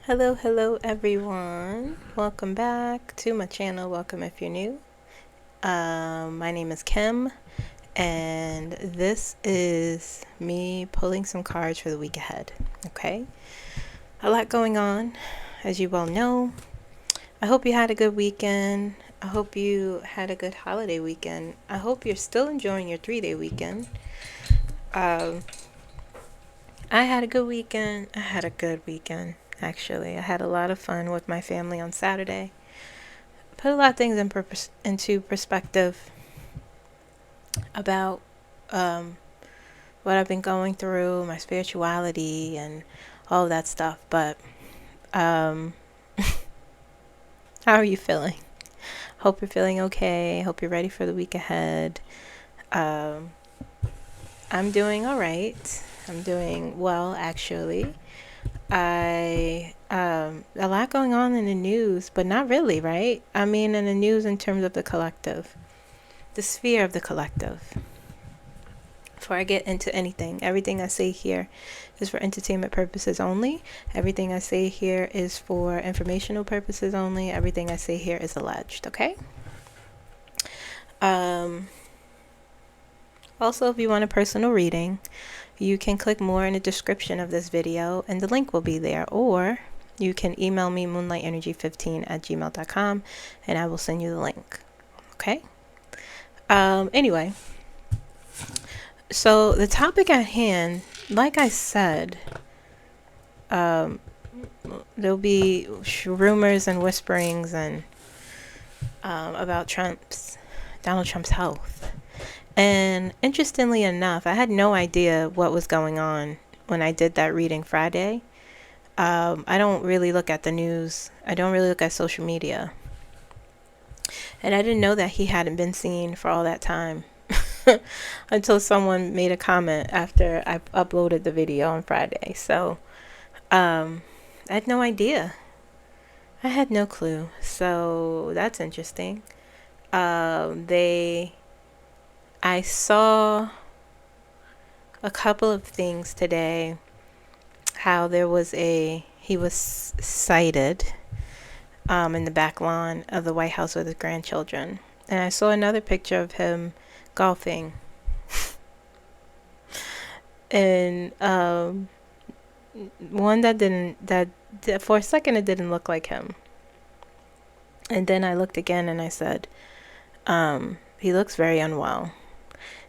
Hello everyone. Welcome back to my channel. Welcome if you're new. My name is Kim, and this is me pulling some cards for the week ahead. Okay, a lot going on, as you well know. I hope you had a good weekend. I hope you had a good holiday weekend. I hope you're still enjoying your 3-day weekend. I had a good weekend. Actually. I had a lot of fun with my family on Saturday. Put a lot of things into perspective about what I've been going through, my spirituality, and all of that stuff. But how are you feeling? Hope you're feeling okay. Hope you're ready for the week ahead. I'm doing all right. I'm doing well, actually. A lot going on in the news, but not really, right? I mean, in the news in terms of the collective, the sphere of the collective. Before I get into anything, everything I say here is for entertainment purposes only. Everything I say here is for informational purposes only. Everything I say here is alleged, okay? Also, if you want a personal reading, you can click more in the description of this video and the link will be there, or you can email me moonlightenergy15@gmail.com and I will send you the link. Okay? Anyway, so the topic at hand, like I said, there'll be rumors and whisperings and about Donald Trump's health. And interestingly enough, I had no idea what was going on when I did that reading Friday. I don't really look at the news. I don't really look at social media. And I didn't know that he hadn't been seen for all that time until someone made a comment after I uploaded the video on Friday. So I had no idea. I had no clue. So that's interesting. I saw a couple of things today, how he was sighted in the back lawn of the White House with his grandchildren. And I saw another picture of him golfing. And one that for a second it didn't look like him. And then I looked again and I said, he looks very unwell.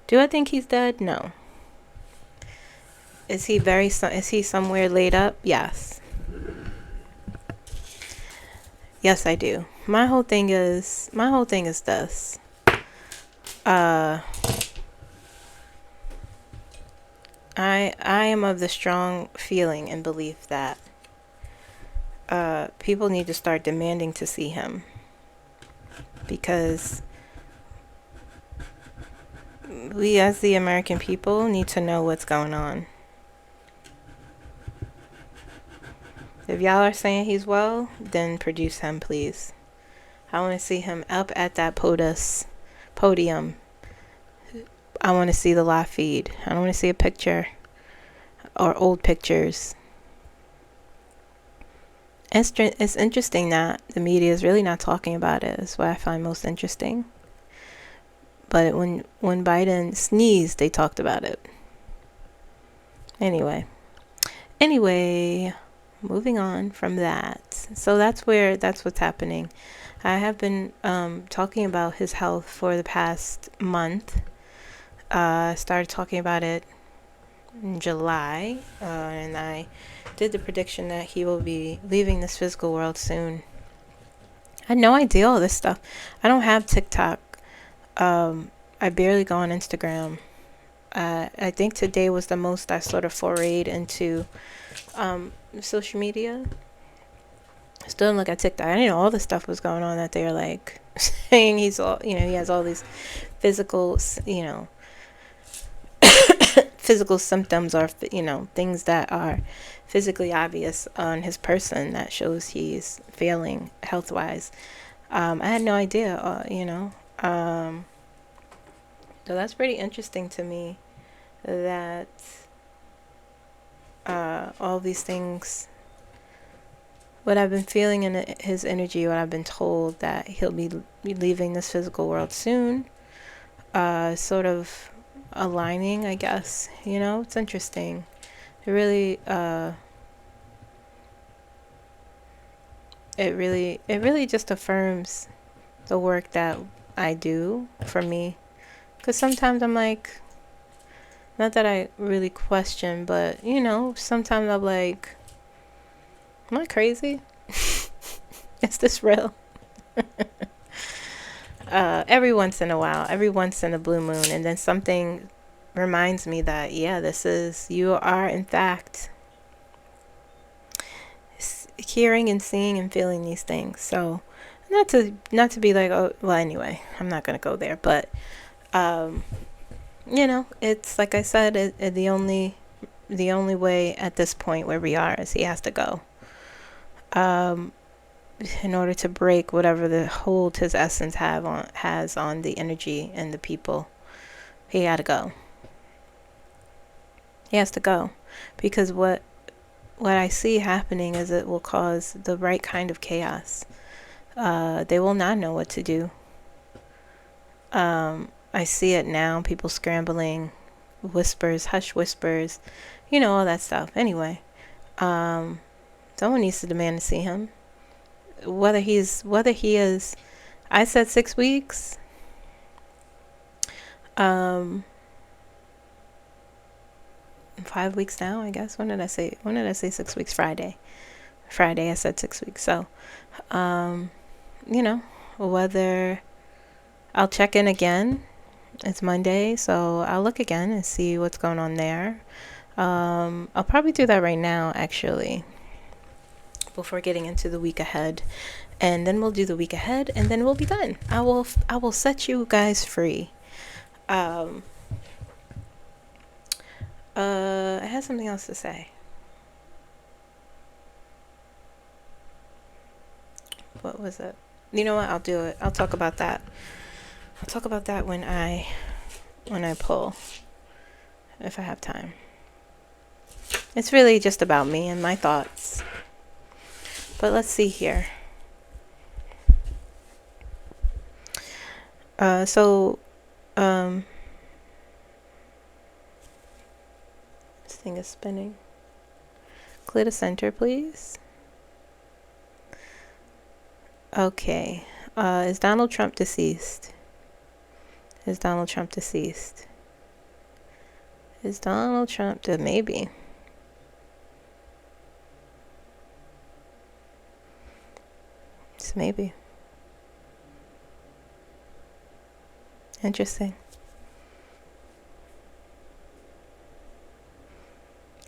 Do I think he's dead? No. Is he somewhere laid up? Yes. Yes, I do. My whole thing is this. I am of the strong feeling and belief that people need to start demanding to see him, because we as the American people need to know what's going on. If y'all are saying he's well, then produce him, please. I want to see him up at that podium. I want to see the live feed. I don't want to see a picture or old pictures. It's interesting that the media is really not talking about it. It's what I find most interesting. But when Biden sneezed, they talked about it. Anyway, moving on from that. So that's what's happening. I have been talking about his health for the past month. I started talking about it in July, and I did the prediction that he will be leaving this physical world soon. I had no idea all this stuff. I don't have TikTok. I barely go on Instagram. I think today was the most I sort of forayed into social media. Still didn't look at TikTok. I didn't know all the stuff was going on that they're like saying he has all these physical, physical symptoms, or things that are physically obvious on his person that shows he's failing health wise. I had no idea, so that's pretty interesting to me that all these things what I've been feeling in his energy, what I've been told, that he'll be leaving this physical world soon, sort of aligning, I guess. It's interesting. It really, it really just affirms the work that I do for me. Because sometimes I'm like, not that I really question, but sometimes I'm like, am I crazy? Is this real? Every once in a while, every once in a blue moon, and then something reminds me that, yeah, you are in fact hearing and seeing and feeling these things. So not to be like, oh, well, anyway, I'm not gonna go there, but it's like I said, the only way at this point where we are is he has to go, in order to break whatever the hold his essence has on the energy and the people. He had to go. He has to go, because what I see happening is it will cause the right kind of chaos. They will not know what to do. I see it now, people scrambling, whispers, hush whispers, all that stuff. Anyway, someone needs to demand to see him. Whether he is, I said 6 weeks. 5 weeks now, I guess. When did I say 6 weeks? Friday I said 6 weeks. So, whether I'll check in again. It's Monday, so I'll look again and see what's going on there. I'll probably do that right now, actually, before getting into the week ahead. And then we'll do the week ahead, and then we'll be done. I will set you guys free. I had something else to say. What was it? You know what? I'll do it. I'll talk about that. When I pull, if I have time. It's really just about me and my thoughts. But let's see here. This thing is spinning. Clear the center, please. Okay. Is Donald Trump deceased? Is Donald Trump deceased? Maybe. It's maybe. Interesting.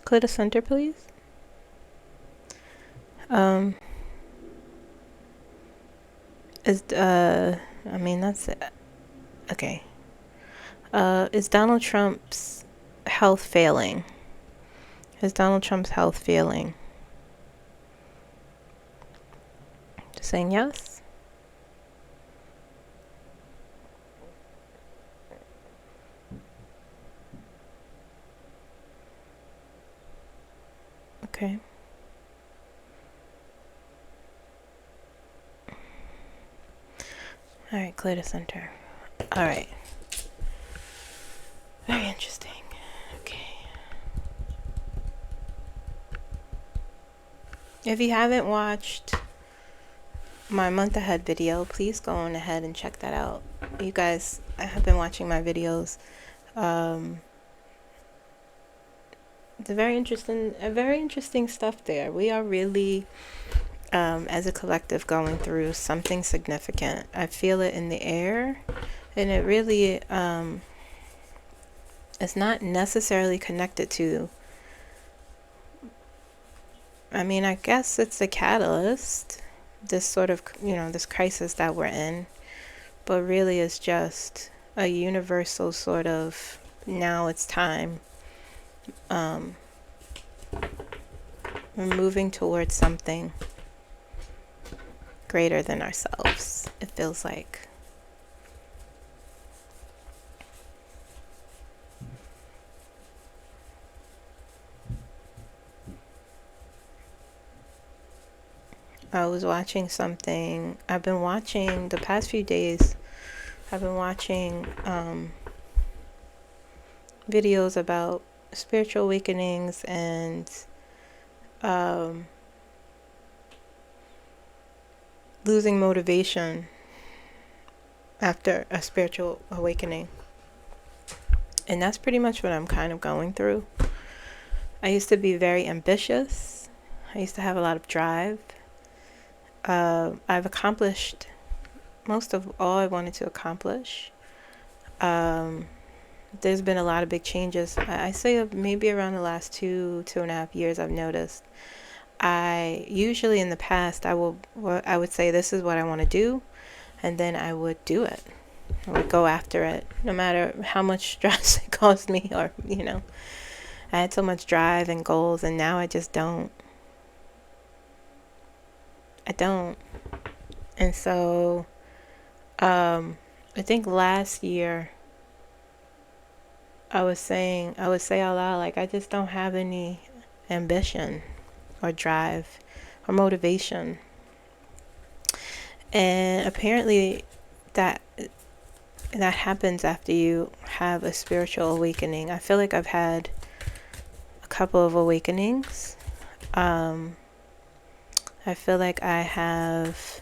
Clear the center, please. That's it. Okay. Is Donald Trump's health failing? Just saying yes. Okay. All right, clear the center. All right. Very interesting. Okay. If you haven't watched my month ahead video, please go on ahead and check that out. You guys, I have been watching my videos. It's a very interesting stuff there. We are really, as a collective, going through something significant. I feel it in the air, and it really, it's not necessarily connected to, I guess it's a catalyst, this sort of, this crisis that we're in, but really it's just a universal sort of, now it's time. We're moving towards something greater than ourselves, it feels like. I was watching something. I've been watching the past few days. I've been watching videos about spiritual awakenings and um, losing motivation after a spiritual awakening. And that's pretty much what I'm kind of going through. I used to be very ambitious. I used to have a lot of drive. I've accomplished most of all I wanted to accomplish. There's been a lot of big changes. I say maybe around the last 2.5 years I've noticed. I usually in the past I would say this is what I want to do, and then I would do it. I would go after it, no matter how much stress it caused me, or I had so much drive and goals, and now I just don't. I don't. And so, I think last year I would say out loud, like, I just don't have any ambition or drive or motivation. And apparently that happens after you have a spiritual awakening. I feel like I've had a couple of awakenings. I feel like I have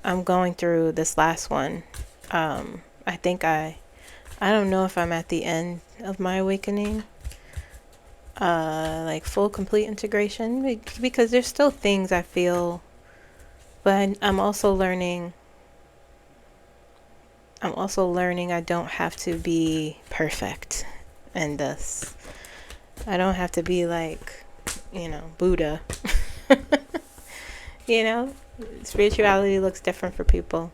I'm going through this last one. I think I don't know if I'm at the end of my awakening, like full complete integration, because there's still things I feel, but I'm also learning I don't have to be perfect in this. I don't have to be like, Buddha. Spirituality looks different for people.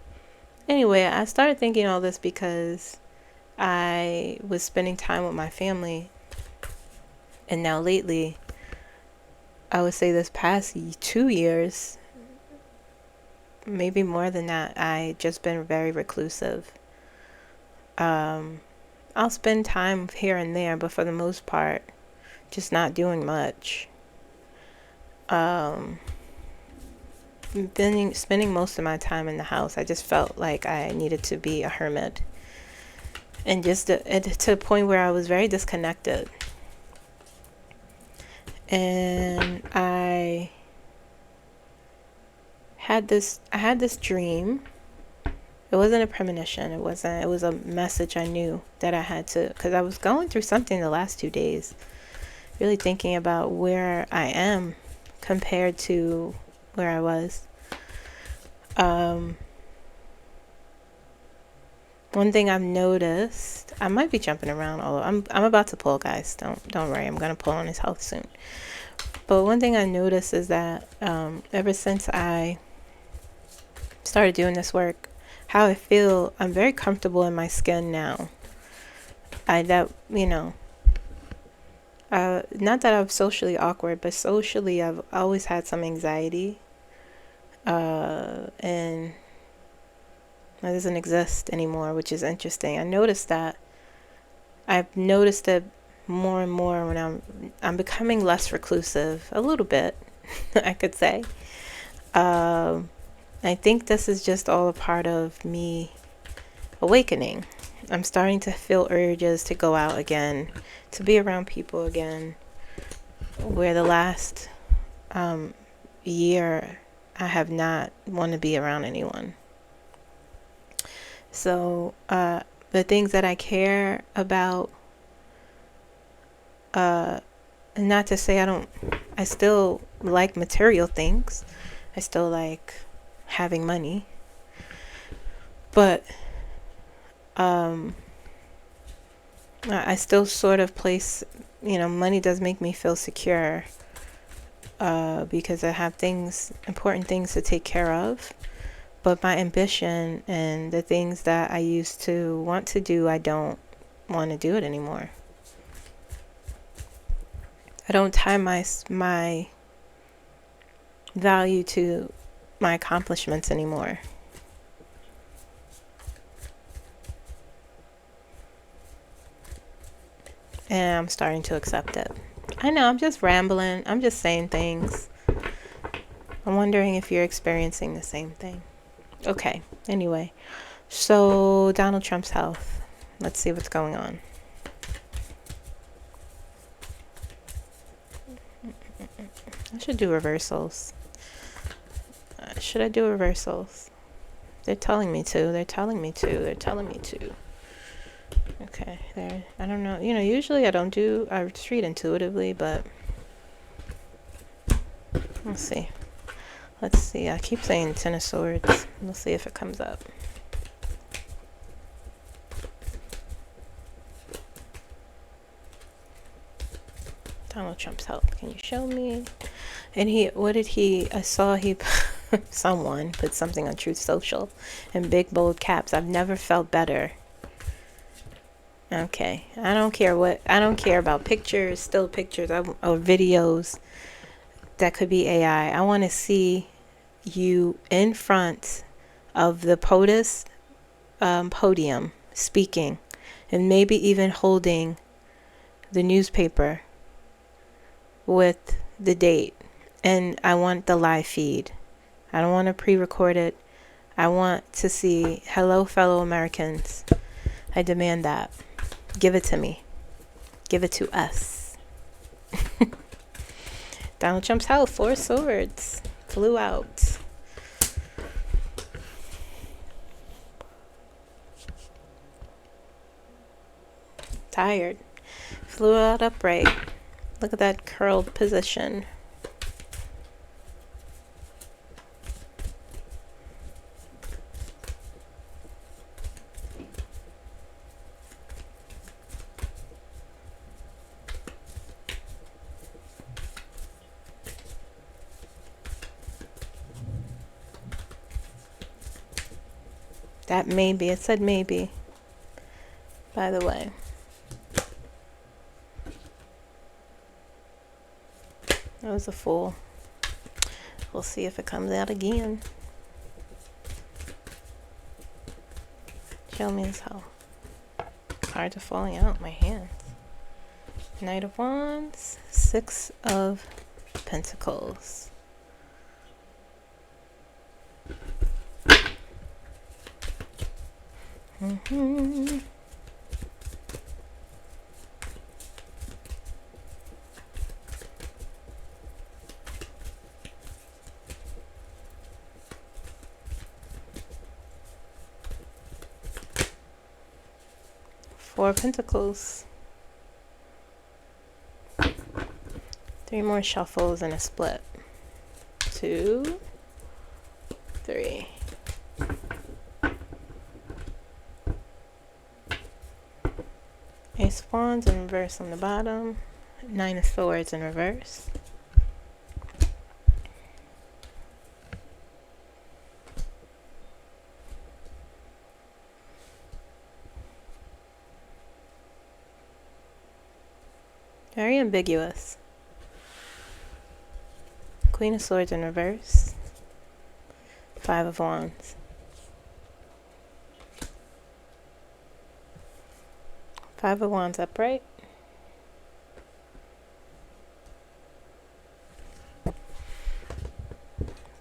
Anyway, I started thinking all this because I was spending time with my family. And now lately, I would say this past 2 years, maybe more than that, I just been very reclusive. I'll spend time here and there, but for the most part, just not doing much. Spending most of my time in the house. I just felt like I needed to be a hermit, and just to a point where I was very disconnected. And I had this dream. It wasn't a premonition. It was a message I knew that I had to, because I was going through something the last 2 days, really thinking about where I am compared to where I was. One thing I've noticed, I might be jumping around, although I'm about to pull, guys. Don't worry, I'm gonna pull on his health soon. But one thing I noticed is that ever since I started doing this work, how I feel, I'm very comfortable in my skin now. Not that I'm socially awkward, but socially I've always had some anxiety. And that doesn't exist anymore, which is interesting. I've noticed it more and more when I'm becoming less reclusive, a little bit, I could say. I think this is just all a part of me awakening. I'm starting to feel urges to go out again, to be around people again, where the last year I have not wanted to be around anyone. So the things that I care about, not to say I still like material things. I still like having money. But I still sort of place, money does make me feel secure, because I have important things to take care of. But my ambition and the things that I used to want to do, I don't want to do it anymore. I don't tie my value to my accomplishments anymore. And I'm starting to accept it. I know, I'm just rambling. I'm just saying things. I'm wondering if you're experiencing the same thing. Okay, anyway. So, Donald Trump's health. Let's see what's going on. I should do reversals. Should I do reversals? They're telling me to. They're telling me to. They're telling me to. Okay, there. I don't know. You know, usually I treat intuitively, but let's see. Let's see. I keep saying Ten of Swords. We'll see if it comes up. Donald Trump's health. Can you show me? And I saw someone put something on Truth Social in big bold caps. I've never felt better. Okay. I don't care about pictures, still pictures, or videos that could be AI. I want to see you in front of the podium speaking, and maybe even holding the newspaper with the date. And I want the live feed. I don't want to pre-record it. I want to see, hello, fellow Americans. I demand that. Give it to me. Give it to us. Donald Trump's health, 4 swords. Flew out. Tired. Flew out upright. Look at that curled position. That maybe, it said maybe, by the way. That was a Fool. We'll see if it comes out again. Show me his health. Cards are falling out of my hands. Knight of Wands, 6 of Pentacles. Mm-hmm. Four of Pentacles. 3 more shuffles and a split. 2, 3. Ace of Wands in reverse on the bottom. 9 of Swords in reverse. Very ambiguous. Queen of Swords in reverse. 5 of Wands. Five of Wands upright.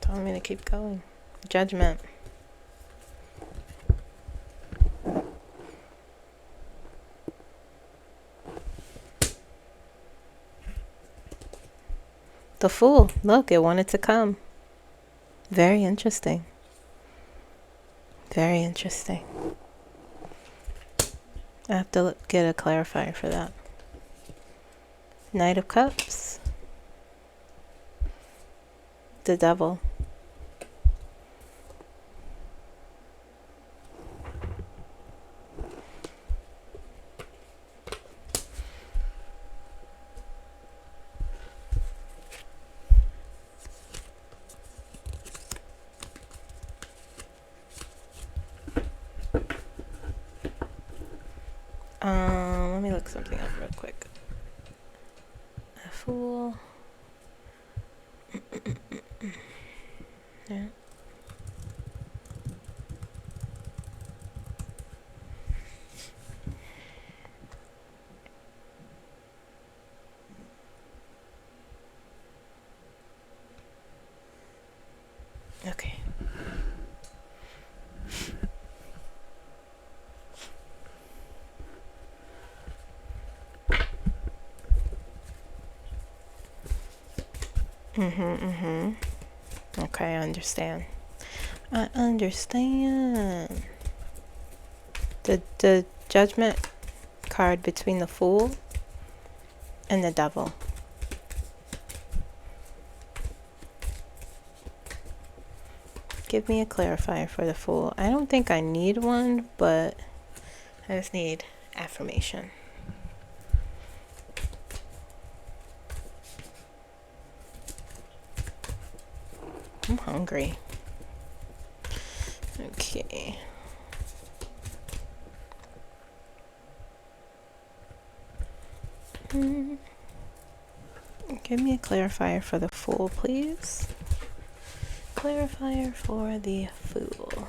Telling me to keep going. Judgment. The Fool. Look, it wanted to come. Very interesting. Very interesting. I have to get a clarifier for that. Knight of Cups. The Devil. Let me look something up real quick. A Fool. Yeah. Okay. Okay, I understand. I understand. The judgment card between the Fool and the Devil. Give me a clarifier for the Fool. I don't think I need one, but I just need affirmation. I'm hungry. Okay. Give me a clarifier for the Fool, please. Clarifier for the Fool.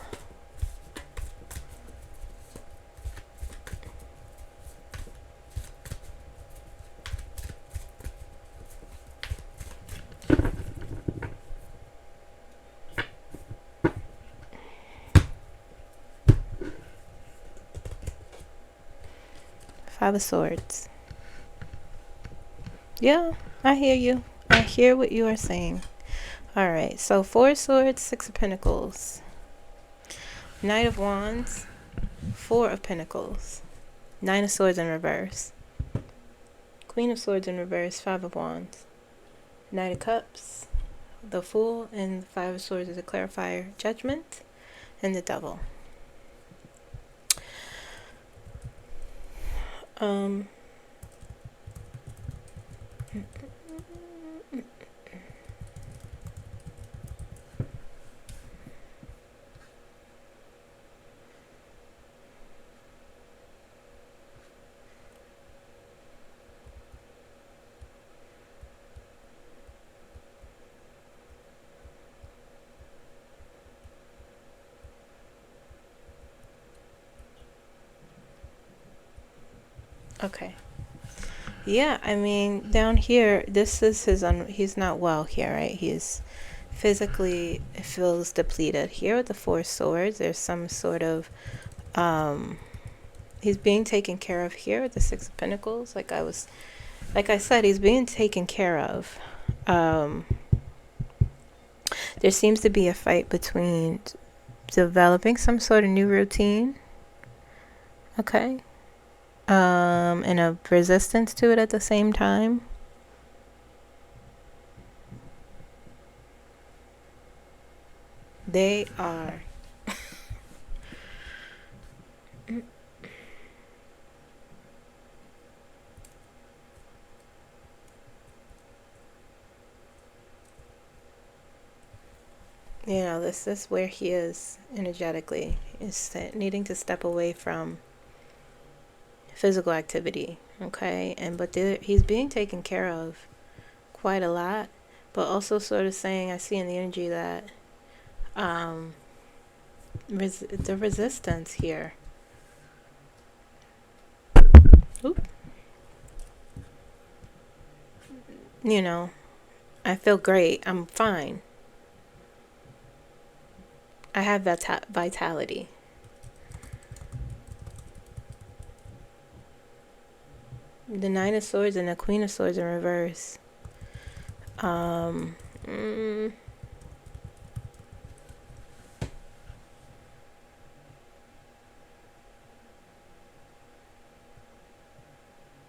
Five of Swords. Yeah, I hear you. I hear what you are saying. All right, so Four of Swords, Six of Pentacles, Knight of Wands, Four of Pentacles, Nine of Swords in reverse, Queen of Swords in reverse, Five of Wands, Knight of Cups, the Fool, and the Five of Swords is a clarifier, Judgment, and the Devil. Okay. Yeah, I mean, down here, this is his, he's not well here, right? He's physically feels depleted. Here with the Four Swords, there's some sort of, he's being taken care of here with the Six of Pentacles. Like I said, he's being taken care of. There seems to be a fight between developing some sort of new routine. Okay. And a resistance to it at the same time. They are you know, this is where he is energetically, is needing to step away from physical activity. Okay, and but he's being taken care of quite a lot, but also sort of saying, I see in the energy that the resistance here. Oop. You know, I feel great. I'm fine. I have that vitality. The Nine of Swords and the Queen of Swords in reverse.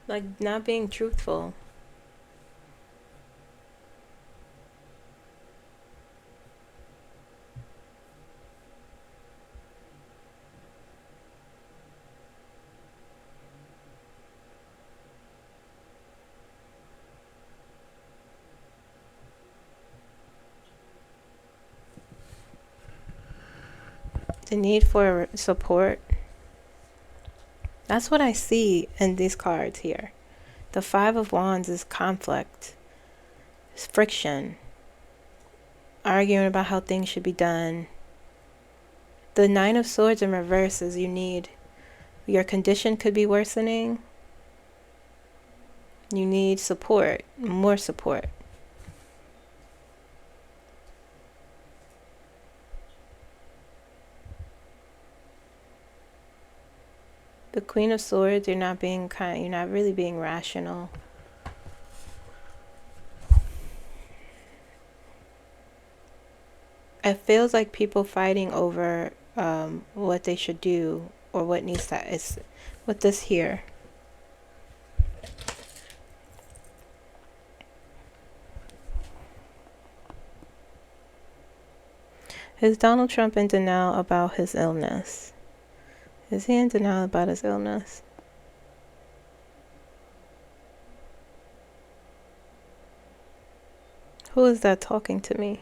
Like not being truthful. The need for support. That's what I see in these cards here. The Five of Wands is conflict, it's friction, arguing about how things should be done. The Nine of Swords in reverse is your condition could be worsening. You need support, more support. The Queen of Swords, you're not really being rational. It feels like people fighting over what they should do or what needs to is with this here. Is Donald Trump in denial about his illness? Is he in denial about his illness? Who is that talking to me?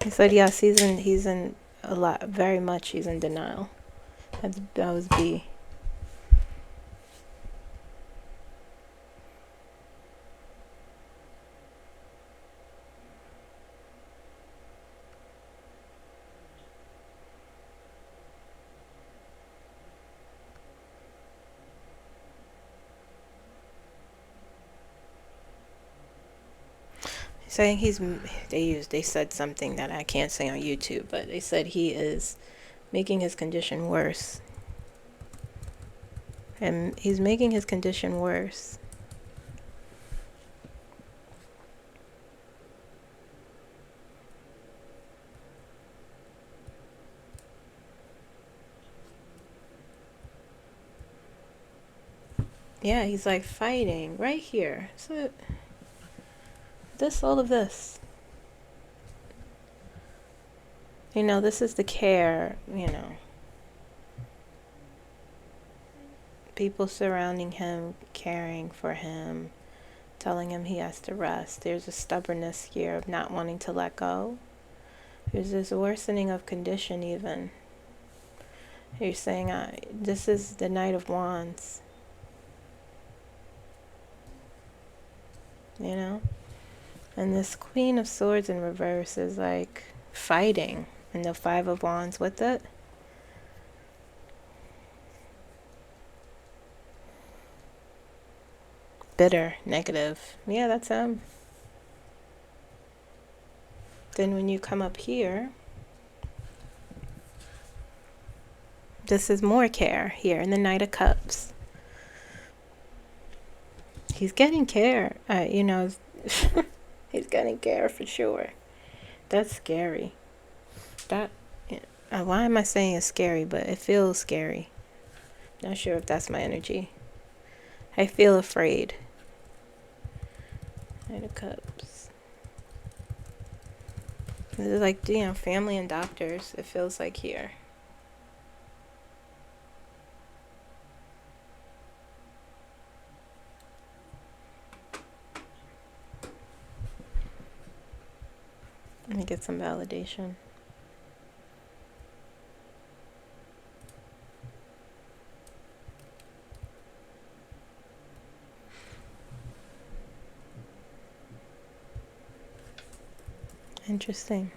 He said yes, he's in a lot, very much he's in denial. That was B. Saying they said something that I can't say on YouTube, but they said he is making his condition worse. And he's making his condition worse. Yeah, he's like fighting right here. So all of this. You know, this is the care, you know. People surrounding him, caring for him, telling him he has to rest. There's a stubbornness here of not wanting to let go. There's this worsening of condition even. You're saying, this is the Knight of Wands. You know? And this Queen of Swords in reverse is like fighting. And the Five of Wands with it. Bitter, negative. Yeah, that's him. Then when you come up here, this is more care here in the Knight of Cups. He's getting care, you know, he's getting care for sure. That's scary. Why am I saying it's scary, but it feels scary. Not sure if that's my energy. I feel afraid. Knight of Cups. This is like, you know, family and doctors. It feels like here. Let me get some validation. Interesting.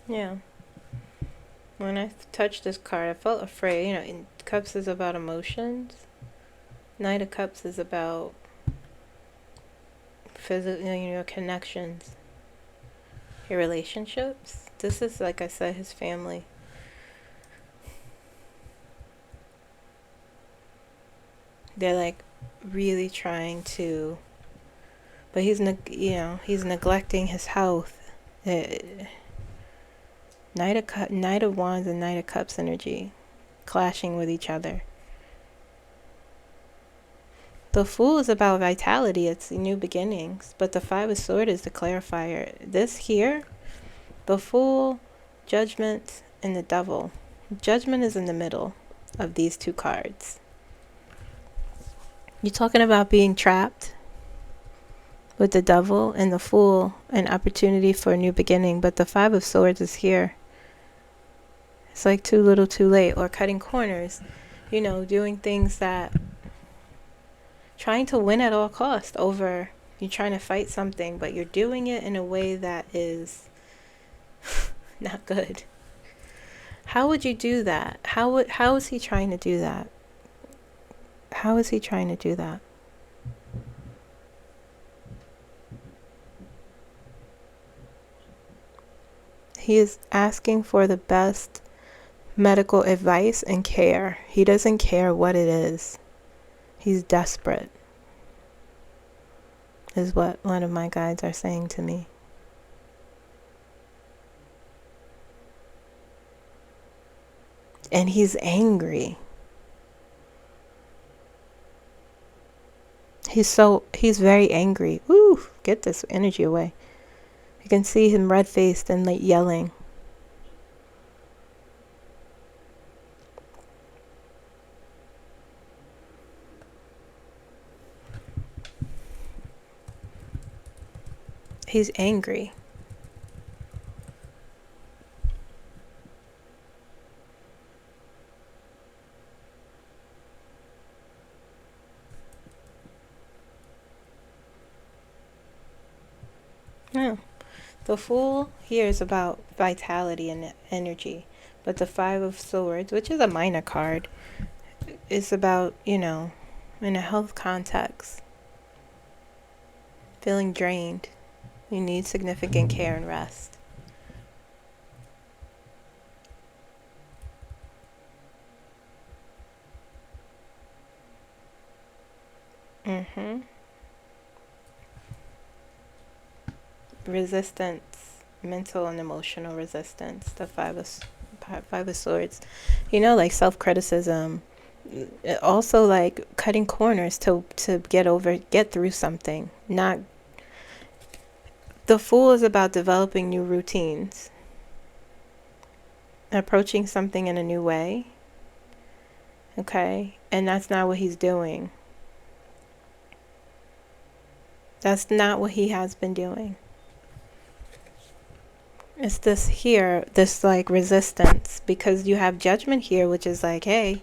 Yeah. When I touched this card, I felt afraid. You know, in Cups is about emotions. Knight of Cups is about physical, you know, connections, your relationships. This is, like I said, his family. They're like really trying to, but he's neglecting his health. Knight of Wands and Knight of Cups energy clashing with each other. The Fool is about vitality, it's new beginnings, but the Five of Swords is the clarifier. This here, the Fool, Judgment, and the Devil. Judgment is in the middle of these two cards. You're talking about being trapped with the Devil and the Fool, an opportunity for a new beginning, but the Five of Swords is here. It's like too little too late, or cutting corners, you know, doing things that, trying to win at all costs over, You're trying to fight something, but you're doing it in a way that is not good. How would you do that? How is he trying to do that? How is he trying to do that? He is asking for the best medical advice and care. He doesn't care what it is. He's desperate, is what one of my guides are saying to me. And he's angry. He's very angry. Ooh, get this energy away. You can see him red-faced and like yelling. He's angry. Yeah. The Fool here is about vitality and energy, but the Five of Swords, which is a minor card, is about, in a health context, feeling drained. You need significant care and rest. Resistance, mental and emotional resistance, the Five of Swords. Like self-criticism, also like cutting corners to get through something. Not The Fool is about developing new routines, approaching something in a new way. Okay? And that's not what he's doing. That's not what he has been doing. It's this like resistance, because you have Judgment here, which is like, hey,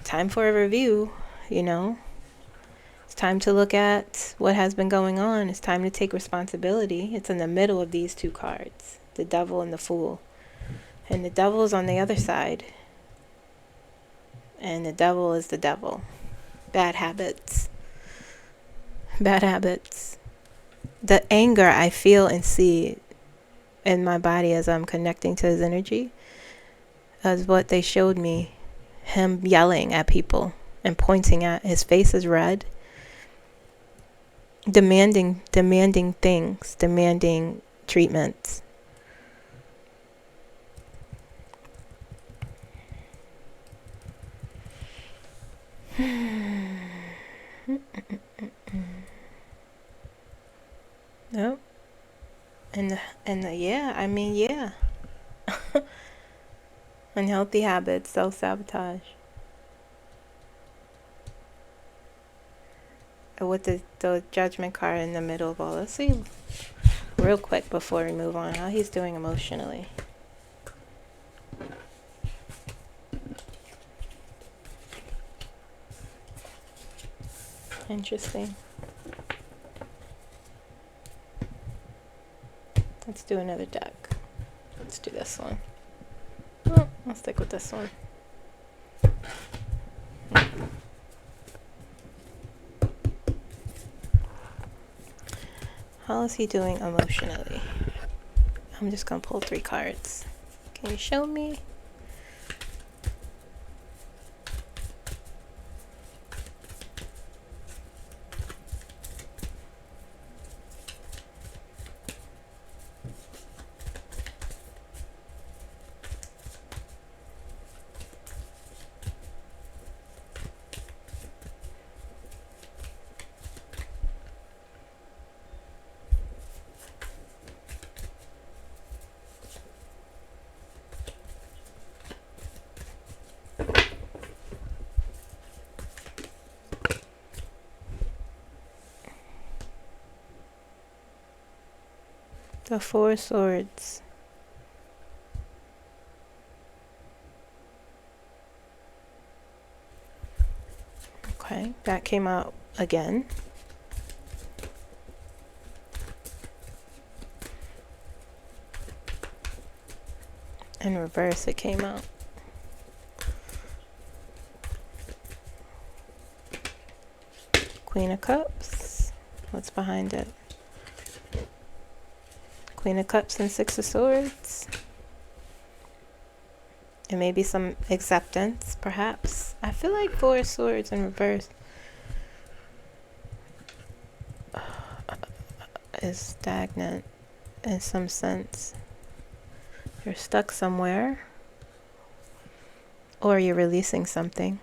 time for a review, It's time to look at what has been going on. It's time to take responsibility. It's in the middle of these two cards, the Devil and the Fool. And the Devil is on the other side. And the Devil is the devil. Bad habits. Bad habits. The anger I feel and see in my body as I'm connecting to his energy is what they showed me. Him yelling at people and pointing at his face is red. Demanding things, demanding treatments. Nope. Yeah. Unhealthy habits, self-sabotage. With the Judgment card in the middle of all. Let's see real quick before we move on how he's doing emotionally. Interesting. Let's do another deck. Let's do this one. Oh, I'll stick with this one. How is he doing emotionally? I'm just going to pull 3 cards. Can you show me? The 4 Swords. Okay, that came out again. In reverse, it came out. Queen of Cups. What's behind it? Queen of Cups and Six of Swords. And maybe some acceptance, perhaps. I feel like Four of Swords in reverse is stagnant in some sense. You're stuck somewhere, or you're releasing something.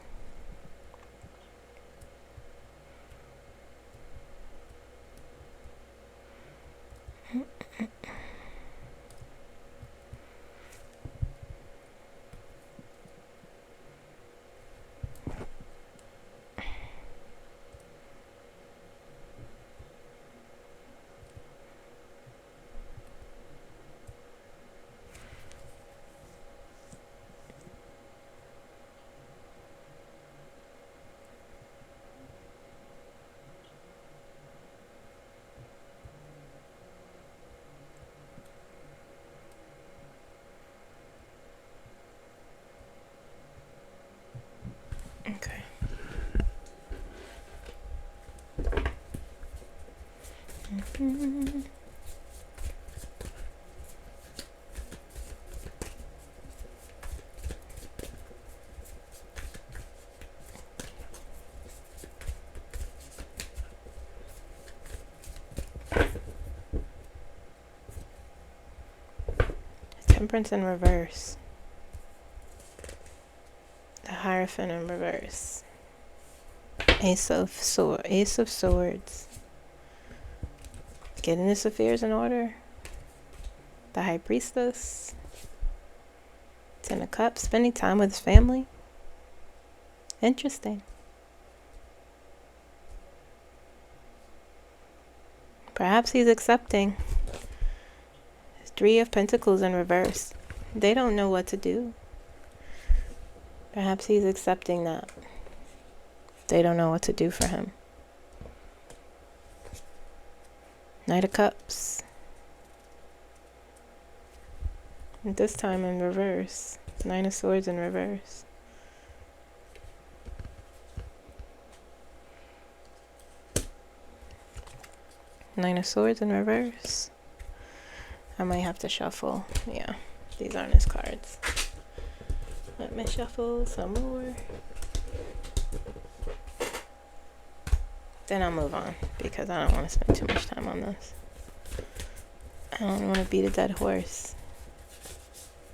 Okay. Temperance in reverse. The Hierophant in reverse. Ace of Swords. Getting his affairs in order. The High Priestess. Ten of Cups. Spending time with his family. Interesting. Perhaps he's accepting. Three of Pentacles in reverse. They don't know what to do. Perhaps he's accepting that. They don't know what to do for him. Knight of Cups. And this time in reverse. Nine of Swords in reverse. Nine of Swords in reverse. I might have to shuffle. Yeah, these aren't his cards. Let me shuffle some more. Then I'll move on because I don't want to spend too much time on this. I don't want to beat a dead horse.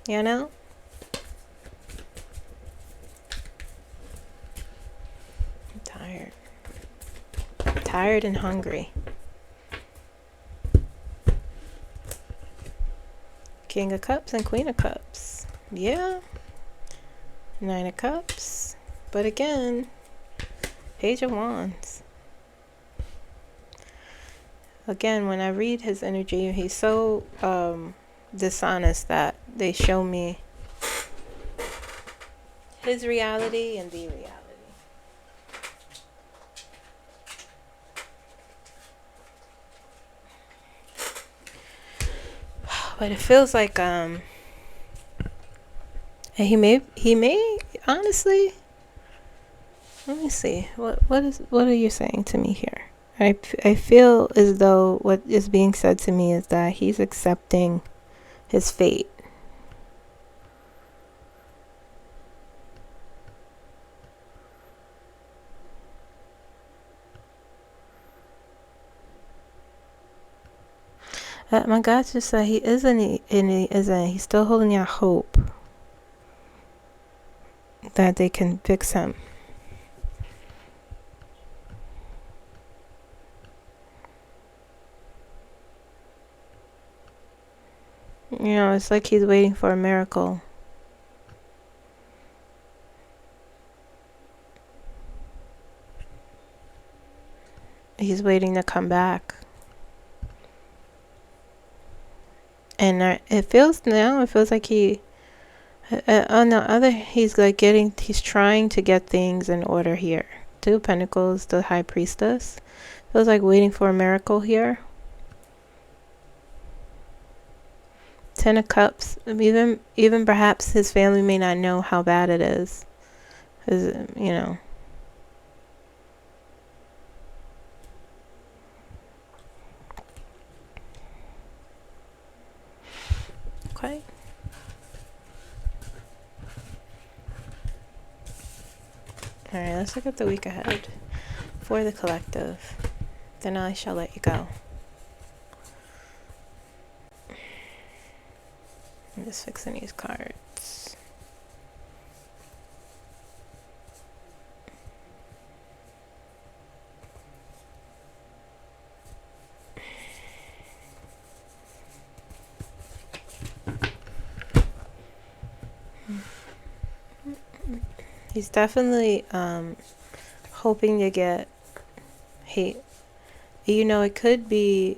You know? I'm tired. Tired and hungry. King of Cups and Queen of Cups. Yeah. Nine of Cups. But again, Page of Wands. Again, when I read his energy, he's so dishonest that they show me his reality and the reality. But it feels like and he may honestly, let me see, what are you saying to me here? I feel as though what is being said to me is that he's accepting his fate. My God just said he isn't, he's still holding out hope that they can fix him. You know, it's like he's waiting for a miracle. He's waiting to come back. And it feels like he, on the other, he's trying to get things in order here. Two of Pentacles, the High Priestess. Feels like waiting for a miracle here. Ten of Cups. Even perhaps his family may not know how bad it is. You know. Okay. Alright, let's look at the week ahead for the collective. Then I shall let you go. I'm just fixing these cards. He's definitely hoping to get hate. You know, it could be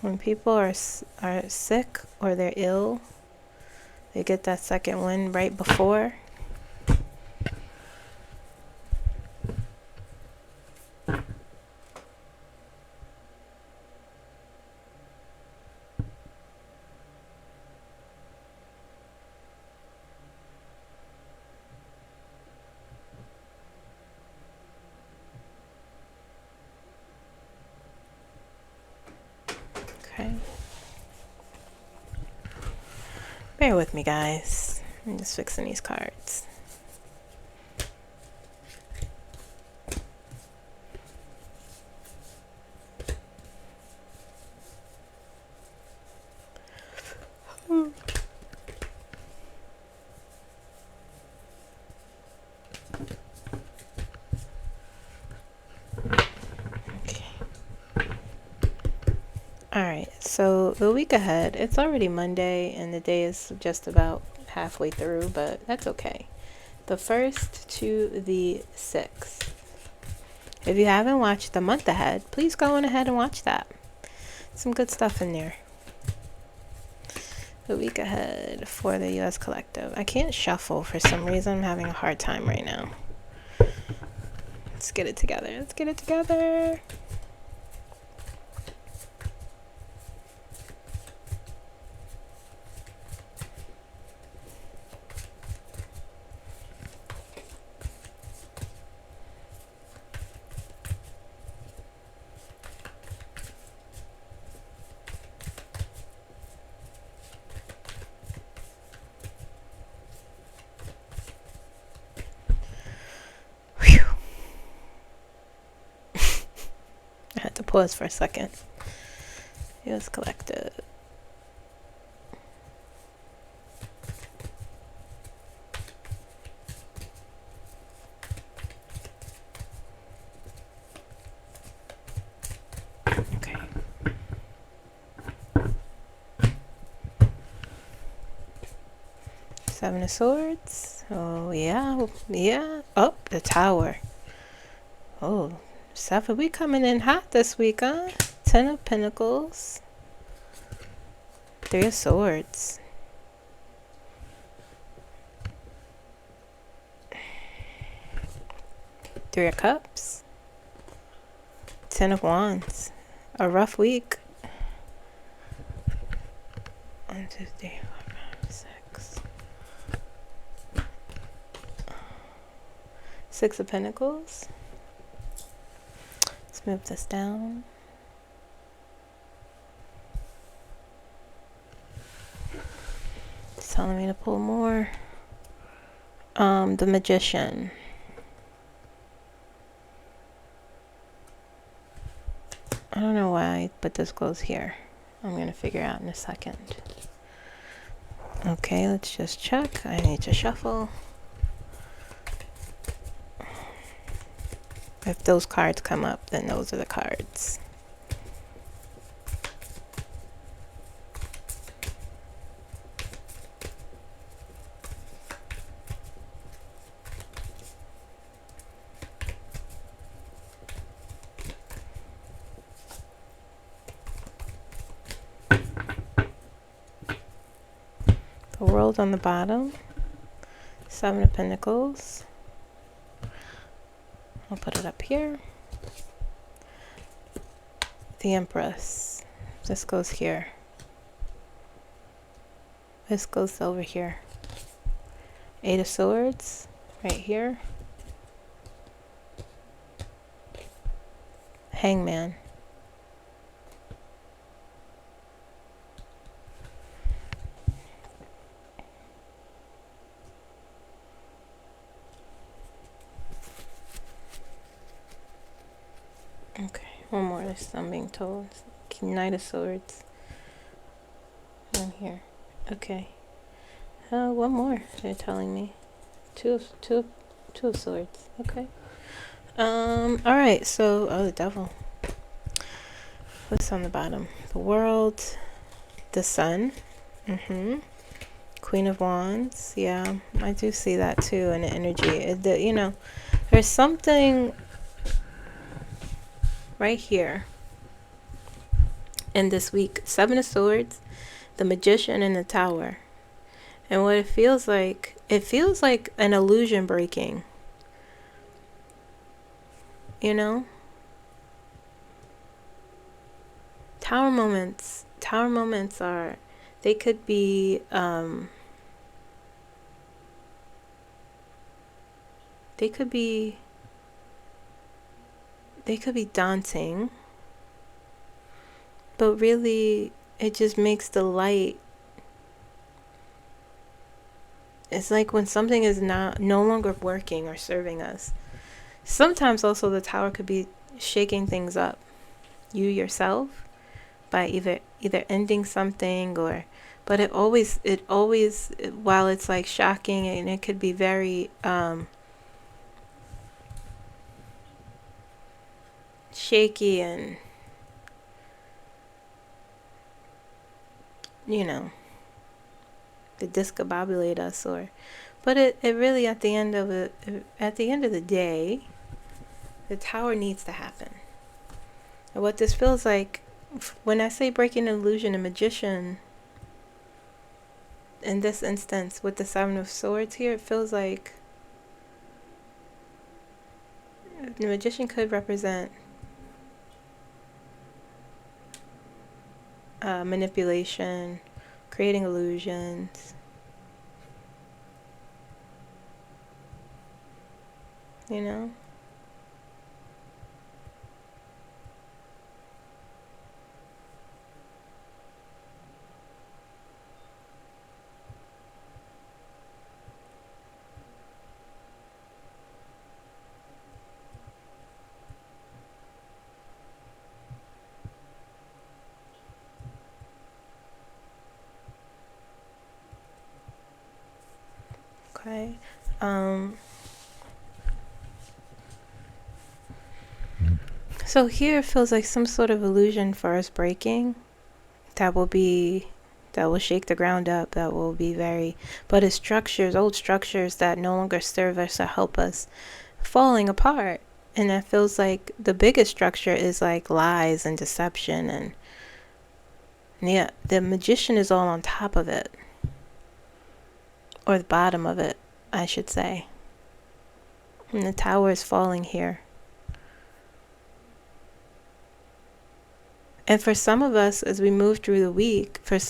when people are sick or they're ill, they get that second wind right before. Okay. Bear with me, guys. I'm just fixing these cards. Alright, so the week ahead, it's already Monday and the day is just about halfway through, but that's okay. The 1st to the 6th. If you haven't watched the month ahead, please go on ahead and watch that. Some good stuff in there. The week ahead for the US Collective. I can't shuffle for some reason. I'm having a hard time right now. Let's get it together. Let's get it together. I had to pause for a second. US Collective. Okay. Seven of Swords. Oh, yeah. Yeah. Oh, the Tower. Oh, Seth, we coming in hot this week, huh? 10 of Pentacles. 3 of Swords. 3 of Cups. 10 of Wands. A rough week. 1, 2, 3, 4, 5, 6. 6 of Pentacles. Let's move this down. It's telling me to pull more. The Magician. I don't know why, but this goes here. I'm going to figure out in a second. Okay, let's just check. I need to shuffle. If those cards come up, then those are the cards. The World on the bottom. 7 of Pentacles. I'll put it up here. The Empress. This goes here. This goes over here. Eight of Swords, right here. Hangman. Okay, one more. This I'm being told. Knight of Swords. One here. Okay. One more. They're telling me. Two of Swords. Okay. All right. So, the Devil. What's on the bottom? The World. The Sun. Queen of Wands. Yeah, I do see that too in the energy. There's something right here in this week. Seven of Swords, the Magician, and the Tower. And what it feels like an illusion breaking. Tower moments are, they could be they could be daunting, but really it just makes the light. It's like when something is no longer working or serving us. Sometimes also the Tower could be shaking things up, you yourself, by either ending something, but it always while it's like shocking, and it could be very shaky, and the discombobulate us, but it really at the end of the day, the Tower needs to happen. And what this feels like, when I say breaking an illusion, a magician, in this instance with the Seven of Swords here, it feels like the magician could represent manipulation, creating illusions, Okay. So here it feels like some sort of illusion for us breaking that will shake the ground up, that will be but it's old structures that no longer serve us or help us, falling apart. And that feels like the biggest structure is like lies and deception, and yeah, the magician is all on top of it. Or the bottom of it, I should say. And the Tower is falling here. And for some of us, as we move through the week, the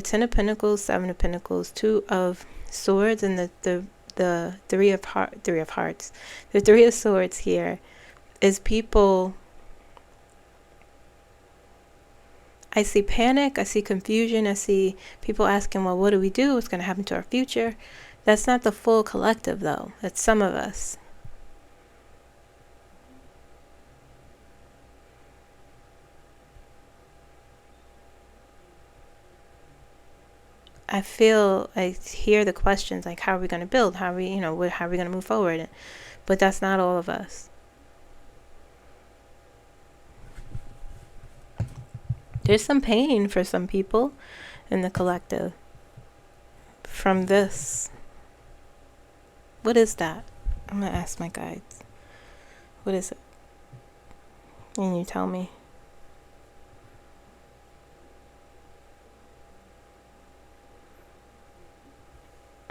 Ten of Pentacles, Seven of Pentacles, Two of Swords, and the Three of Hearts. The Three of Swords here is people. I see panic, I see confusion, I see people asking, well, what do we do? What's going to happen to our future? That's not the full collective, though. That's some of us. I hear the questions like, how are we going to build? How are we going to move forward? But that's not all of us. There's some pain for some people in the collective from this. What is that? I'm going to ask my guides. What is it? And you tell me.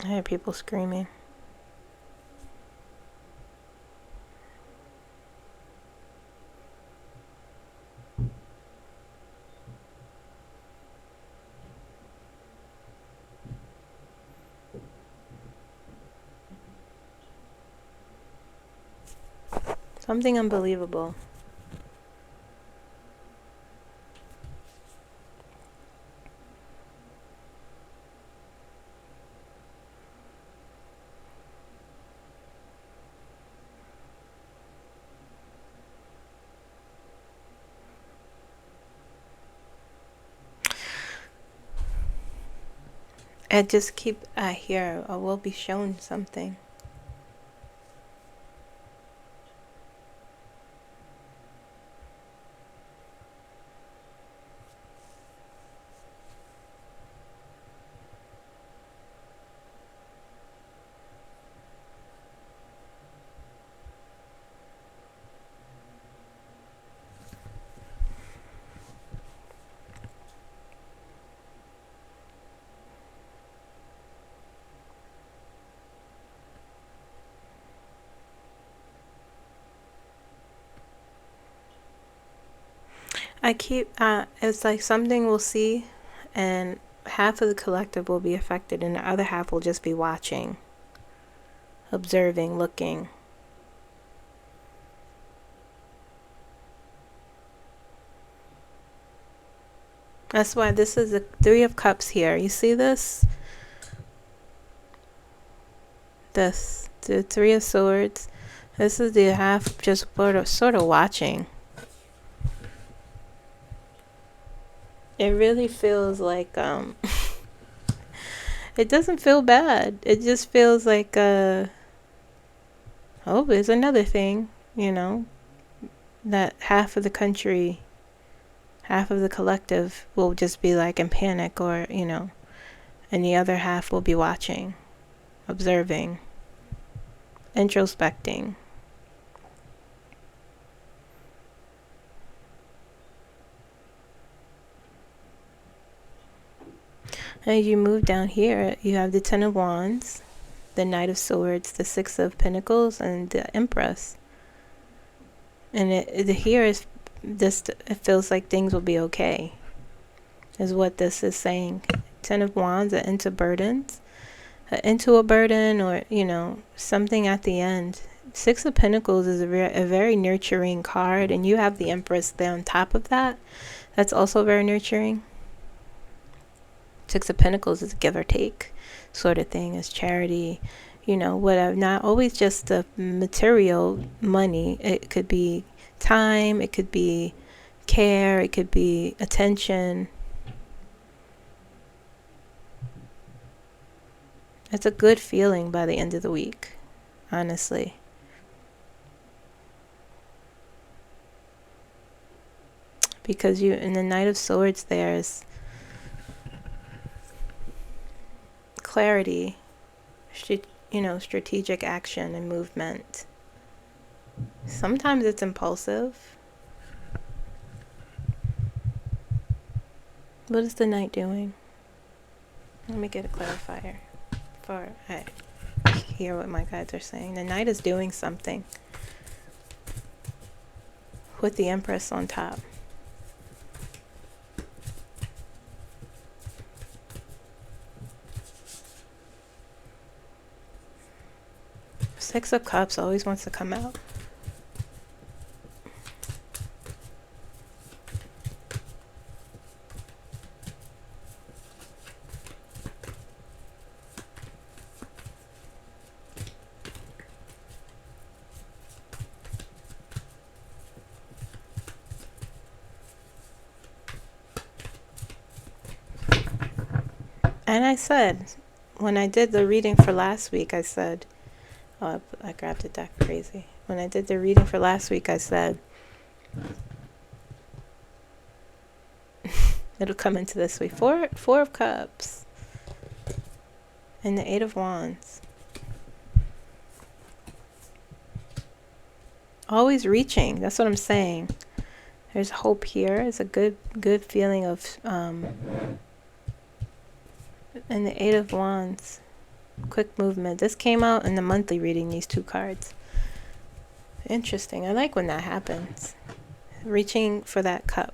I hear people screaming. Something unbelievable. I just keep here. I will be shown something. I keep, it's like something we'll see, and half of the collective will be affected, and the other half will just be watching, observing, looking. That's why this is the Three of Cups here. You see this? This, the Three of Swords. This is the half just sort of watching. It really feels like, it doesn't feel bad. It just feels like, oh, there's another thing, you know, that half of the country, half of the collective will just be like in panic, or, you know, and the other half will be watching, observing, introspecting. As you move down here, you have the Ten of Wands, the Knight of Swords, the Six of Pentacles, and the Empress. And here is just, it feels like things will be okay, is what this is saying. Ten of Wands are into burdens, into a burden, or, you know, something at the end. Six of Pentacles is a very nurturing card, and you have the Empress there on top of that. That's also very nurturing. Six of Pentacles is a give or take sort of thing, is charity, you know, whatever. Not always just the material money. It could be time, it could be care, it could be attention. It's a good feeling by the end of the week, honestly. Because you, in the Knight of Swords, there's clarity, you know, strategic action and movement. Sometimes it's impulsive. What is the Knight doing? Let me get a clarifier before I hear what my guides are saying. The Knight is doing something with the Empress on top. Six of Cups always wants to come out. And I said, when I did the reading for last week, I said, oh, I grabbed a deck crazy. When I did the reading for last week, I said, it'll come into this week. Four of Cups. And the Eight of Wands. Always reaching. That's what I'm saying. There's hope here. It's a good feeling of, and the Eight of Wands. Quick movement. This came out in the monthly reading, these two cards. Interesting. I like when that happens. Reaching for that cup.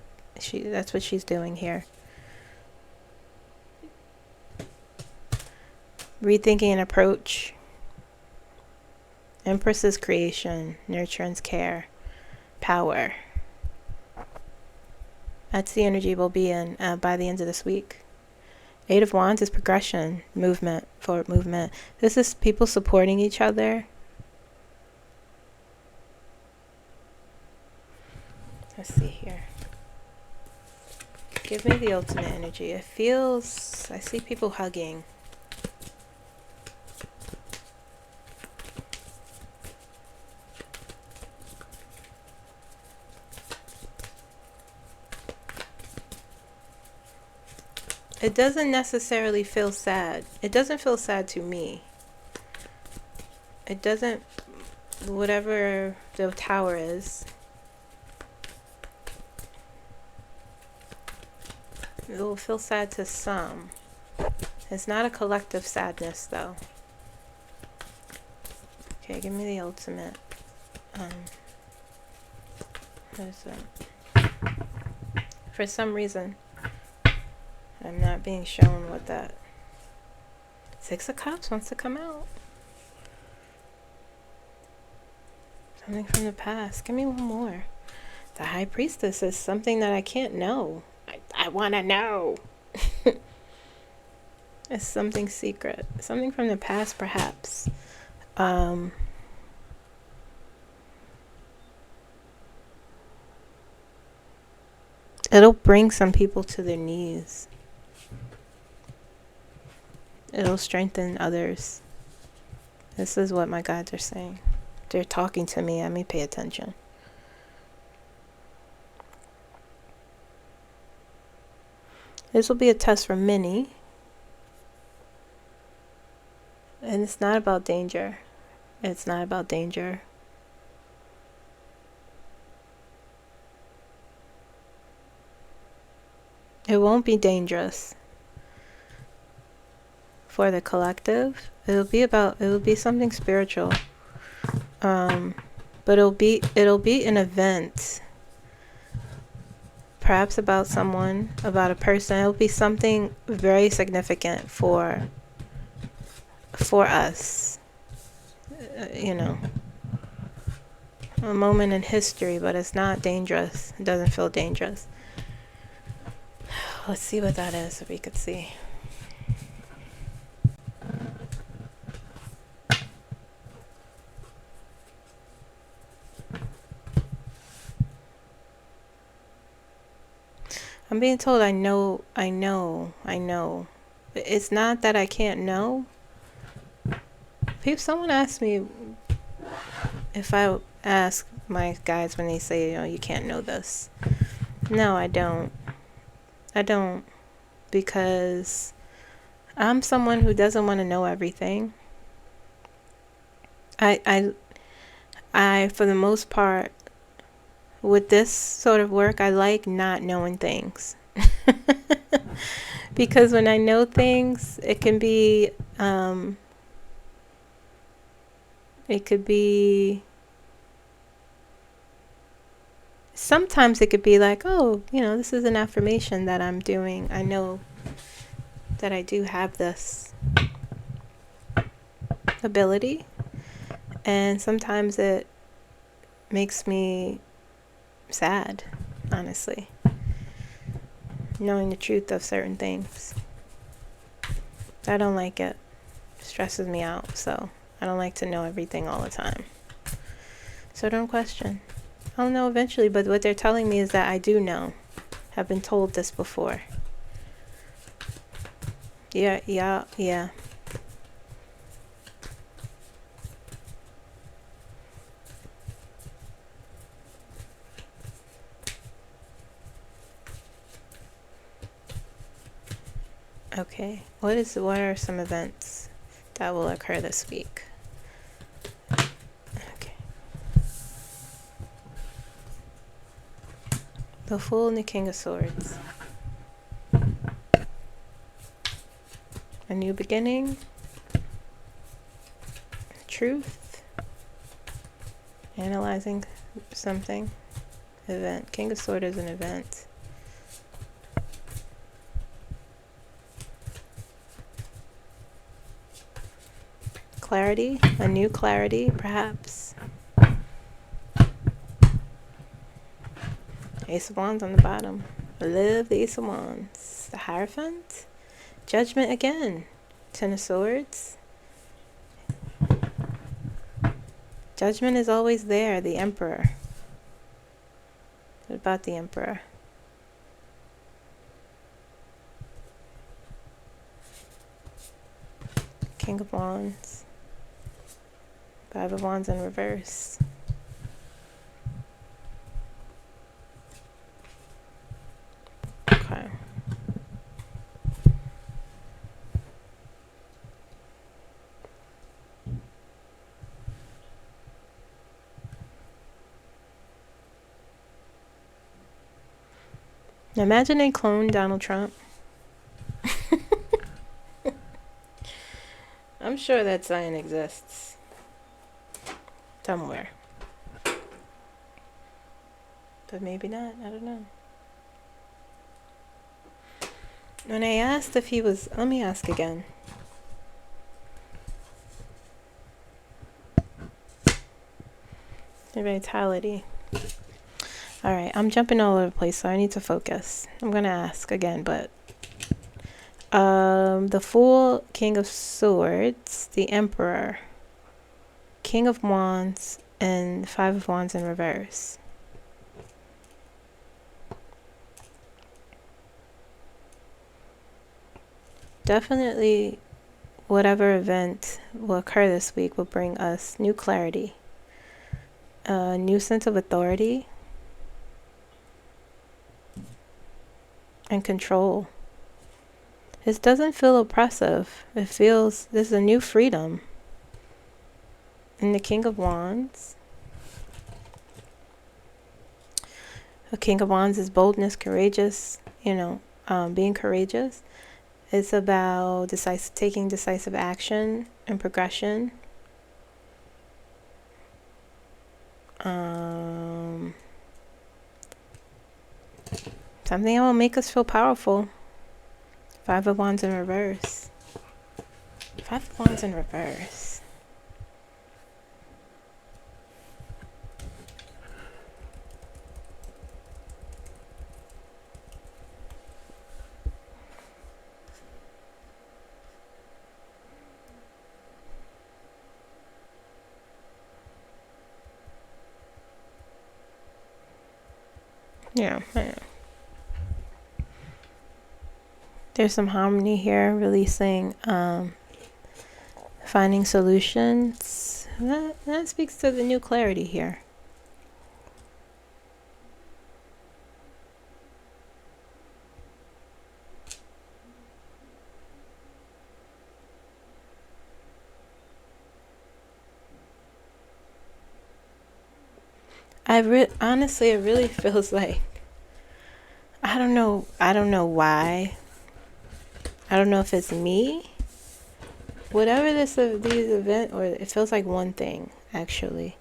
That's what she's doing here. Rethinking an approach. Empress is creation, nurturance, care, power. That's the energy we'll be in by the end of this week. Eight of Wands is progression, movement, forward movement. This is people supporting each other. Let's see here. Give me the ultimate energy. It feels, I see people hugging. It doesn't necessarily feel sad. It doesn't feel sad to me. It doesn't, whatever the tower is, it will feel sad to some. It's not a collective sadness though. Okay, give me the ultimate. What is that? For some reason, I'm not being shown what that. Six of Cups wants to come out. Something from the past. Give me one more. The High Priestess is something that I can't know. I want to know. It's something secret. Something from the past, perhaps. It'll bring some people to their knees. It'll strengthen others. This is what my guides are saying. They're talking to me. I may pay attention. This will be a test for many. And it's not about danger. It's not about danger. It won't be dangerous for the collective. It'll be something spiritual. But it'll be an event. Perhaps about someone, about a person. It'll be something very significant for us. You know, a moment in history, but it's not dangerous. It doesn't feel dangerous. Let's see what that is, if we could see. I'm being told I know. It's not that I can't know. If someone asks me, if I ask my guides when they say, you know, you can't know this. No, I don't. Because I'm someone who doesn't want to know everything. I for the most part, with this sort of work, I like not knowing things. Because when I know things, it can be, sometimes it could be like, oh, you know, this is an affirmation that I'm doing. I know that I do have this ability. And sometimes it makes me sad, honestly, knowing the truth of certain things. I don't like it. It stresses me out. So I don't like to know everything all the time. So don't question. I'll know eventually, but what they're telling me is that I do know. I've been told this before. Yeah. Okay. What are some events that will occur this week? The Fool and the King of Swords. A new beginning. Truth. Analyzing something. Event. King of Swords is an event. clarity, a new clarity, perhaps. Ace of Wands on the bottom. I love the Ace of Wands. The Hierophant. Judgment again. Ten of Swords. Judgment is always there. The Emperor. What about the Emperor? King of Wands. Five of Wands in reverse. Okay. Imagine they cloned Donald Trump. I'm sure that sign exists somewhere. But maybe not. I don't know. When I asked if he was... Let me ask again. The vitality. Alright, I'm jumping all over the place, so I need to focus. I'm going to ask again, but... the Fool, King of Swords, the Emperor, King of Wands, and Five of Wands in reverse. Definitely, whatever event will occur this week will bring us new clarity, a new sense of authority, and control. This doesn't feel oppressive. It feels there's a new freedom. And the King of Wands. The King of Wands is boldness, courageous, being courageous. It's about taking decisive action and progression. Something that will make us feel powerful. Five of Wands in reverse. Five of Wands in reverse. Yeah, I know. There's some harmony here, releasing, finding solutions. That speaks to the new clarity here. Honestly, it really feels like, I don't know why. I don't know if it's me. Whatever these event, or it feels like one thing actually.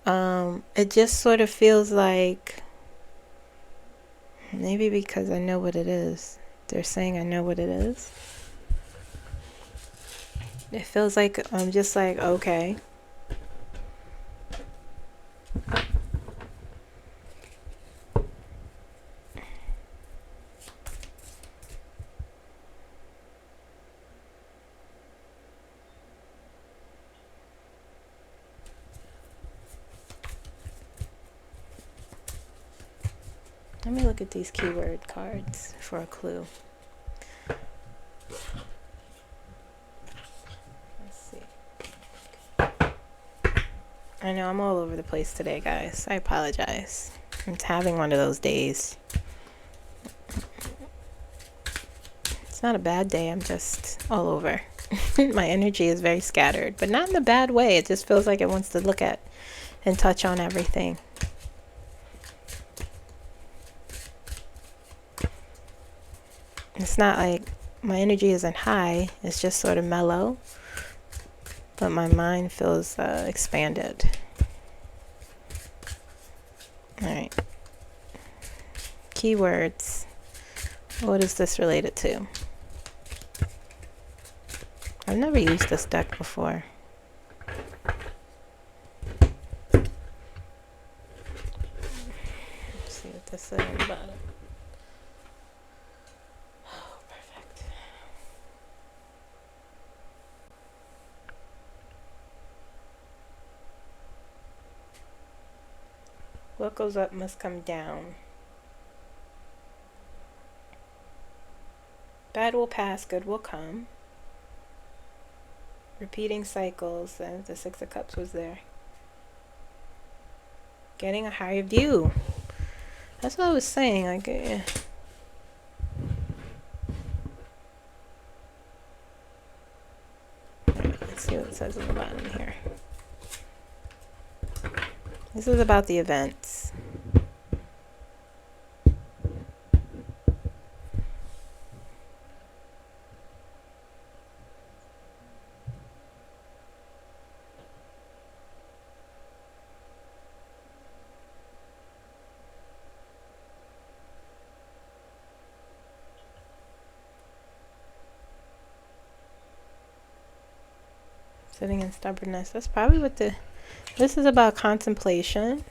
It just sort of feels like, maybe because I know what it is. They're saying I know what it is. It feels like I'm just like, okay. Let me look at these keyword cards for a clue. Let's see. I know I'm all over the place today, guys. I apologize. I'm having one of those days. It's not a bad day. I'm just all over. My energy is very scattered, but not in a bad way. It just feels like it wants to look at and touch on everything. It's not like my energy isn't high, it's just sort of mellow, but my mind feels expanded. Alright. Keywords. What is this related to? I've never used this deck before. What goes up must come down. Bad will pass, good will come. Repeating cycles, and the Six of Cups was there. Getting a higher view. That's what I was saying. Like, yeah. Let's see what it says on the bottom here. This is about the events. Sitting in stubbornness. That's probably what this is about. Contemplation.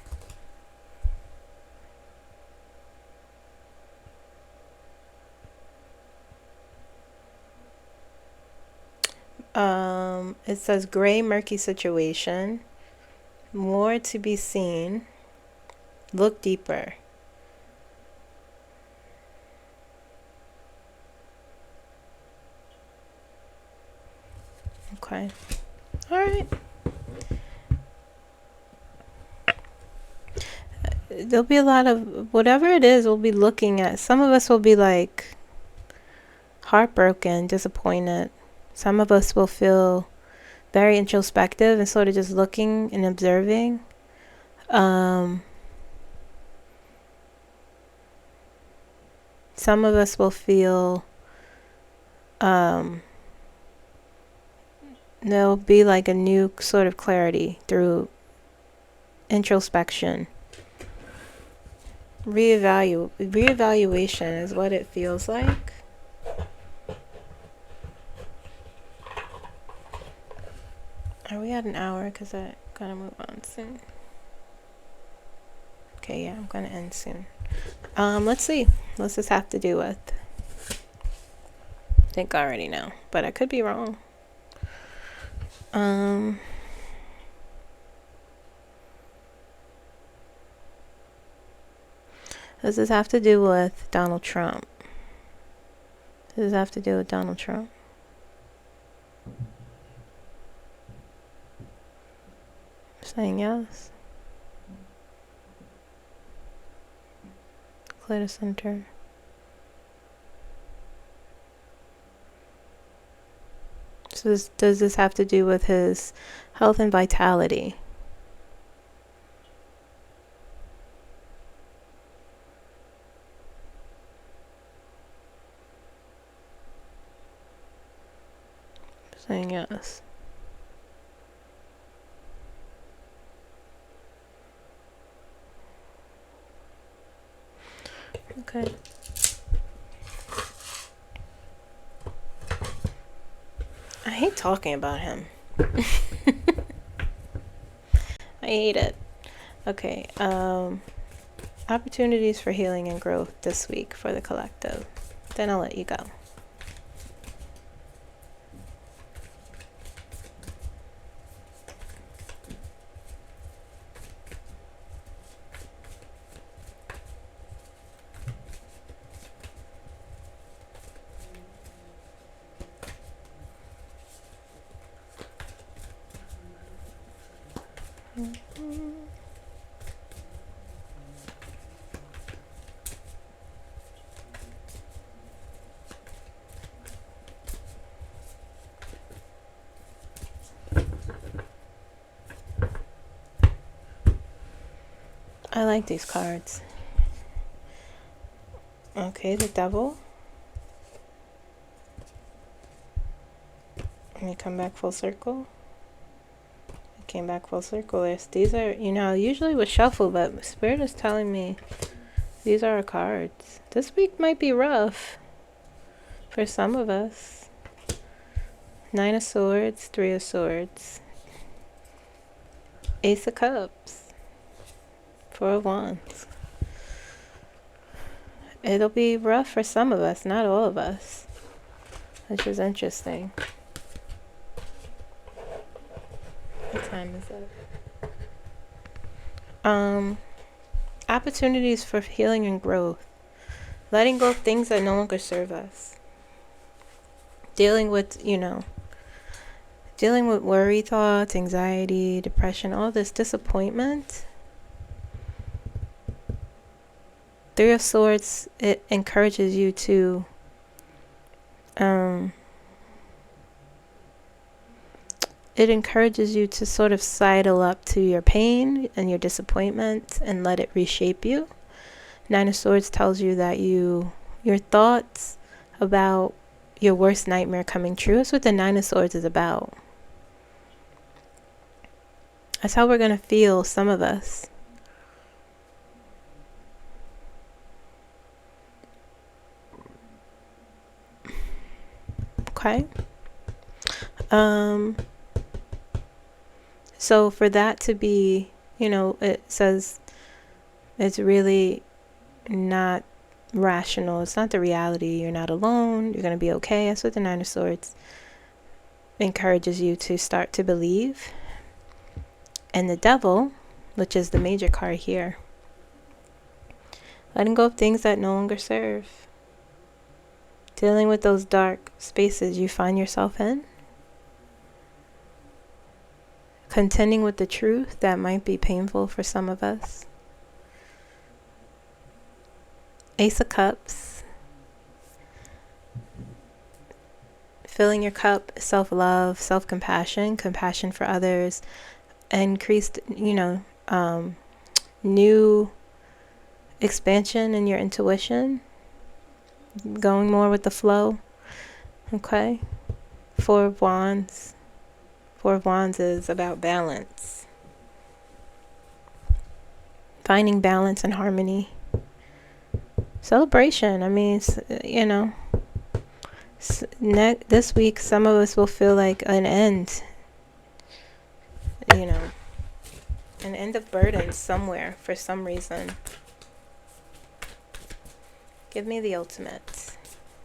It says gray, murky situation. More to be seen. Look deeper. Okay. All right. There'll be a lot of whatever it is we'll be looking at. Some of us will be like heartbroken, disappointed. Some of us will feel very introspective and sort of just looking and observing. Some of us will feel there'll be like a new sort of clarity through introspection. Reevaluation is what it feels like. Are we at an hour? Because I gotta move on soon. Okay, yeah, I'm gonna end soon. Let's see. What's this have to do with? I think I already know, but I could be wrong. Does this have to do with Donald Trump? Does this have to do with Donald Trump? Saying yes. Clear the center. So does this have to do with his health and vitality? Saying yes. Okay. I hate talking about him. I hate it. Okay. Opportunities for healing and growth this week for the collective. Then I'll let you go. I like these cards. Okay, the devil. Let me come back full circle. I came back full circle. These are, usually with shuffle, but Spirit is telling me these are our cards. This week might be rough for some of us. 9 of Swords, 3 of Swords. Ace of Cups. 4 of Wands. It'll be rough for some of us, not all of us. Which is interesting. What time is it? opportunities for healing and growth, letting go of things that no longer serve us, dealing with, dealing with worry thoughts, anxiety, depression, all this disappointment. Three of Swords, it encourages you to sort of sidle up to your pain and your disappointment and let it reshape you. Nine of Swords tells you that your thoughts about your worst nightmare coming true. That's what the Nine of Swords is about. That's how we're going to feel, some of us. Okay. So for that to be, it says it's really not rational. It's not the reality. You're not alone. You're going to be okay. That's what the Nine of Swords encourages you to start to believe. And the Devil, which is the major card here, letting go of things that no longer serve. Dealing with those dark spaces you find yourself in. Contending with the truth that might be painful for some of us. Ace of Cups. Filling your cup, self-love, self-compassion, compassion for others, increased, new expansion in your intuition, going more with the flow. Okay. Four of Wands. Four of Wands is about balance. Finding balance and harmony. Celebration. I mean, this week some of us will feel like an end. An end of burden somewhere for some reason. Give me the ultimate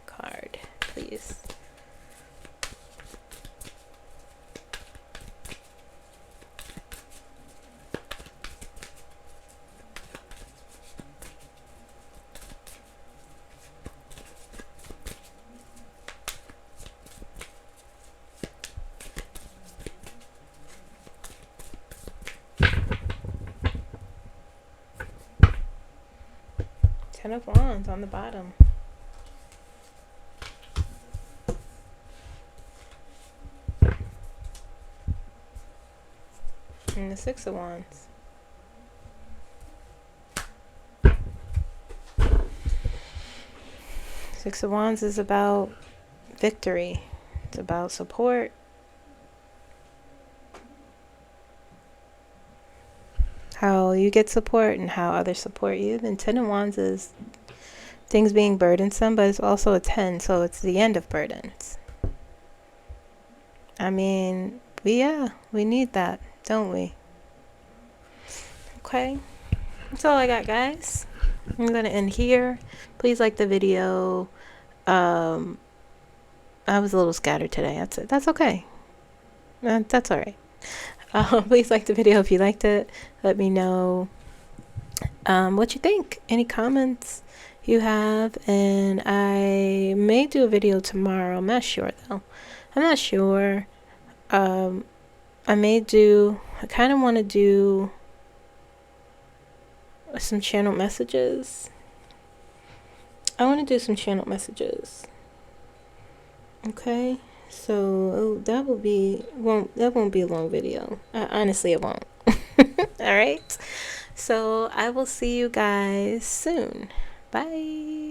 card, please. Ten of Wands on the bottom. And the Six of Wands. Six of Wands is about victory. It's about support. How you get support and how others support you. Then Ten of Wands is things being burdensome, but it's also a 10, so it's the end of burdens. I mean, we need that, don't we? Okay, that's all I got, guys. I'm gonna end here. Please like the video. I was a little scattered today. That's okay. That's all right. Please like the video if you liked it. Let me know what you think. Any comments you have, and I may do a video tomorrow. I'm not sure though. I'm not sure. I kind of want to do some channel messages. Okay, so that won't be a long video. Honestly, it won't. All right, so I will see you guys soon. Bye.